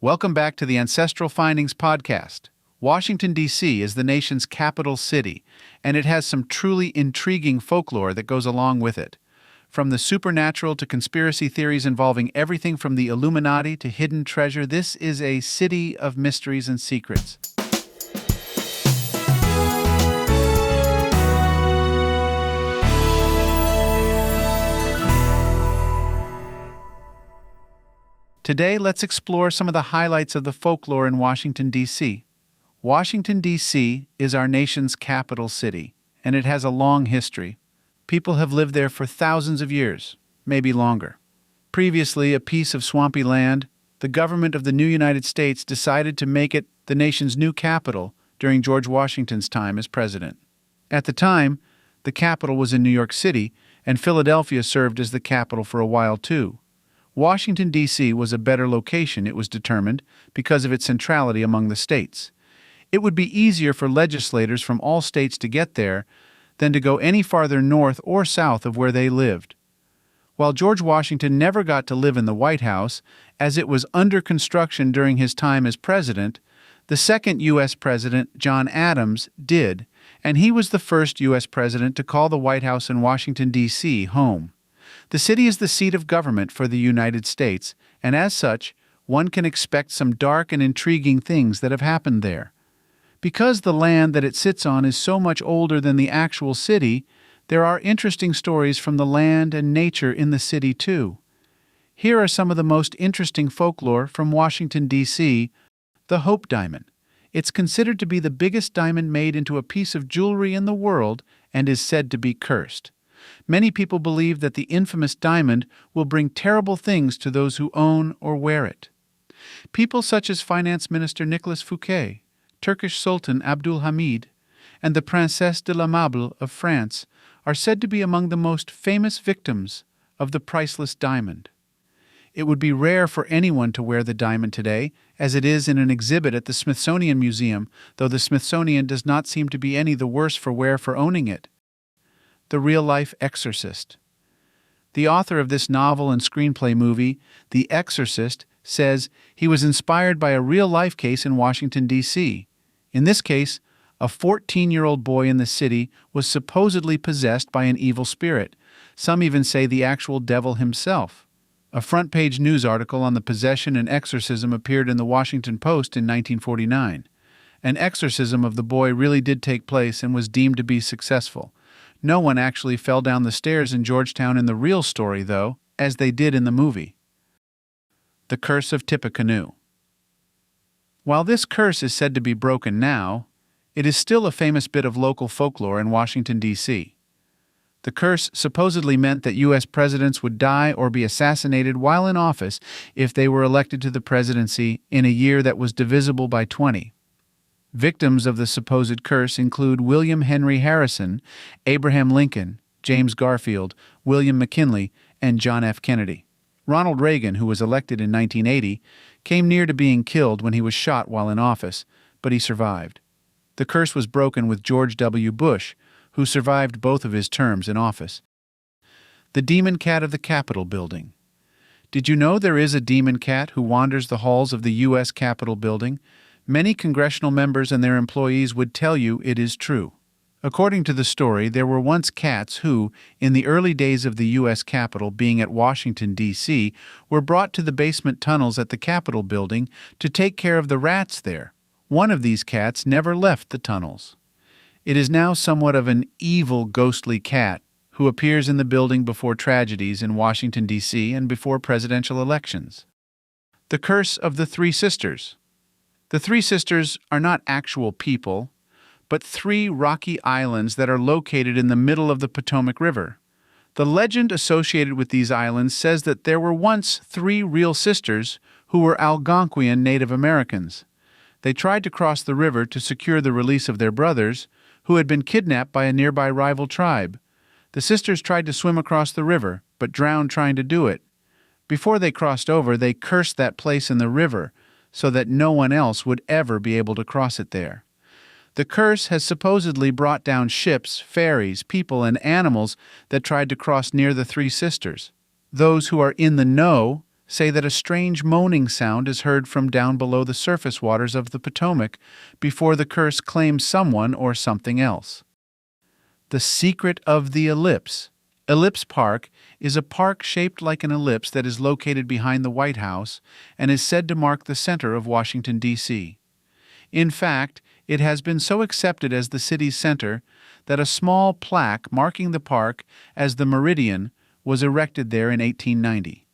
Welcome back to the Ancestral Findings podcast. Washington, D.C. is the nation's capital city, and it has some truly intriguing folklore that goes along with it. From the supernatural to conspiracy theories involving everything from the Illuminati to hidden treasure, this is a city of mysteries and secrets. Today, let's explore some of the highlights of the folklore in Washington, D.C. Washington, D.C. is our nation's capital city, and it has a long history. People have lived there for thousands of years, maybe longer. Previously a piece of swampy land, the government of the new United States decided to make it the nation's new capital during George Washington's time as president. At the time, the capital was in New York City, and Philadelphia served as the capital for a while too. Washington, D.C. was a better location, it was determined, because of its centrality among the states. It would be easier for legislators from all states to get there than to go any farther north or south of where they lived. While George Washington never got to live in the White House, as it was under construction during his time as president, the second U.S. president, John Adams, did, and he was the first U.S. president to call the White House in Washington, D.C. home. The city is the seat of government for the United States, and as such, one can expect some dark and intriguing things that have happened there. Because the land that it sits on is so much older than the actual city, there are interesting stories from the land and nature in the city too. Here are some of the most interesting folklore from Washington, D.C. The Hope Diamond. It's considered to be the biggest diamond made into a piece of jewelry in the world and is said to be cursed. Many people believe that the infamous diamond will bring terrible things to those who own or wear it. People such as Finance Minister Nicolas Fouquet, Turkish Sultan Abdul Hamid, and the Princesse de l'Aimable of France are said to be among the most famous victims of the priceless diamond. It would be rare for anyone to wear the diamond today, as it is in an exhibit at the Smithsonian Museum, though the Smithsonian does not seem to be any the worse for wear for owning it. The real-life Exorcist. The author of this novel and screenplay movie, The Exorcist, says he was inspired by a real-life case in Washington, D.C. In this case, a 14-year-old boy in the city was supposedly possessed by an evil spirit. Some even say the actual devil himself. A front-page news article on the possession and exorcism appeared in the Washington Post in 1949. An exorcism of the boy really did take place and was deemed to be successful. No one actually fell down the stairs in Georgetown in the real story, though, as they did in the movie. The Curse of Tippecanoe. While this curse is said to be broken now, it is still a famous bit of local folklore in Washington, D.C. The curse supposedly meant that U.S. presidents would die or be assassinated while in office if they were elected to the presidency in a year that was divisible by 20. Victims of the supposed curse include William Henry Harrison, Abraham Lincoln, James Garfield, William McKinley, and John F. Kennedy. Ronald Reagan, who was elected in 1980, came near to being killed when he was shot while in office, but he survived. The curse was broken with George W. Bush, who survived both of his terms in office. The Demon Cat of the Capitol Building. Did you know there is a demon cat who wanders the halls of the U.S. Capitol building? Many congressional members and their employees would tell you it is true. According to the story, there were once cats who, in the early days of the U.S. Capitol being at Washington, D.C., were brought to the basement tunnels at the Capitol building to take care of the rats there. One of these cats never left the tunnels. It is now somewhat of an evil, ghostly cat who appears in the building before tragedies in Washington, D.C. and before presidential elections. The Curse of the Three Sisters. The Three Sisters are not actual people, but three rocky islands that are located in the middle of the Potomac River. The legend associated with these islands says that there were once three real sisters who were Algonquian Native Americans. They tried to cross the river to secure the release of their brothers, who had been kidnapped by a nearby rival tribe. The sisters tried to swim across the river, but drowned trying to do it. Before they crossed over, they cursed that place in the river, so that no one else would ever be able to cross it there. The curse has supposedly brought down ships, ferries, people, and animals that tried to cross near the Three Sisters. Those who are in the know say that a strange moaning sound is heard from down below the surface waters of the Potomac before the curse claims someone or something else. The secret of the ellipse. Ellipse Park is a park shaped like an ellipse that is located behind the White House and is said to mark the center of Washington, D.C. In fact, it has been so accepted as the city's center that a small plaque marking the park as the Meridian was erected there in 1890.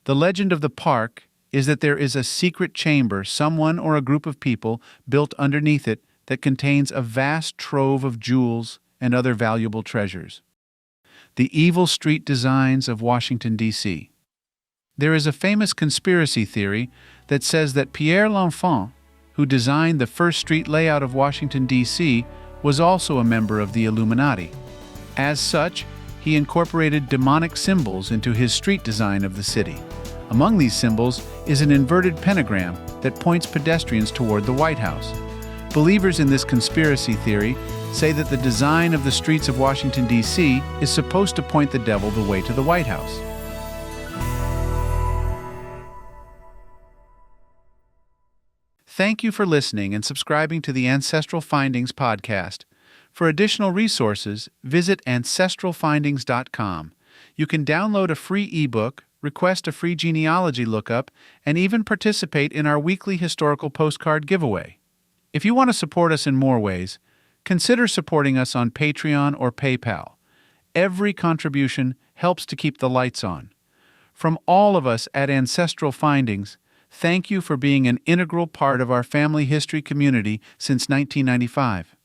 The legend of the park is that there is a secret chamber someone or a group of people built underneath it that contains a vast trove of jewels and other valuable treasures. The evil street designs of Washington, D.C. There is a famous conspiracy theory that says that Pierre L'Enfant, who designed the first street layout of Washington, D.C., was also a member of the Illuminati. As such, he incorporated demonic symbols into his street design of the city. Among these symbols is an inverted pentagram that points pedestrians toward the White House. Believers in this conspiracy theory say that the design of the streets of Washington, D.C. is supposed to point the devil the way to the White House. Thank you for listening and subscribing to the Ancestral Findings podcast. For additional resources, visit ancestralfindings.com. You can download a free ebook, request a free genealogy lookup, and even participate in our weekly historical postcard giveaway. If you want to support us in more ways, consider supporting us on Patreon or PayPal. Every contribution helps to keep the lights on. From all of us at Ancestral Findings, thank you for being an integral part of our family history community since 1995.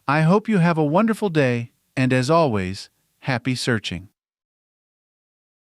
I hope you have a wonderful day, and as always, happy searching.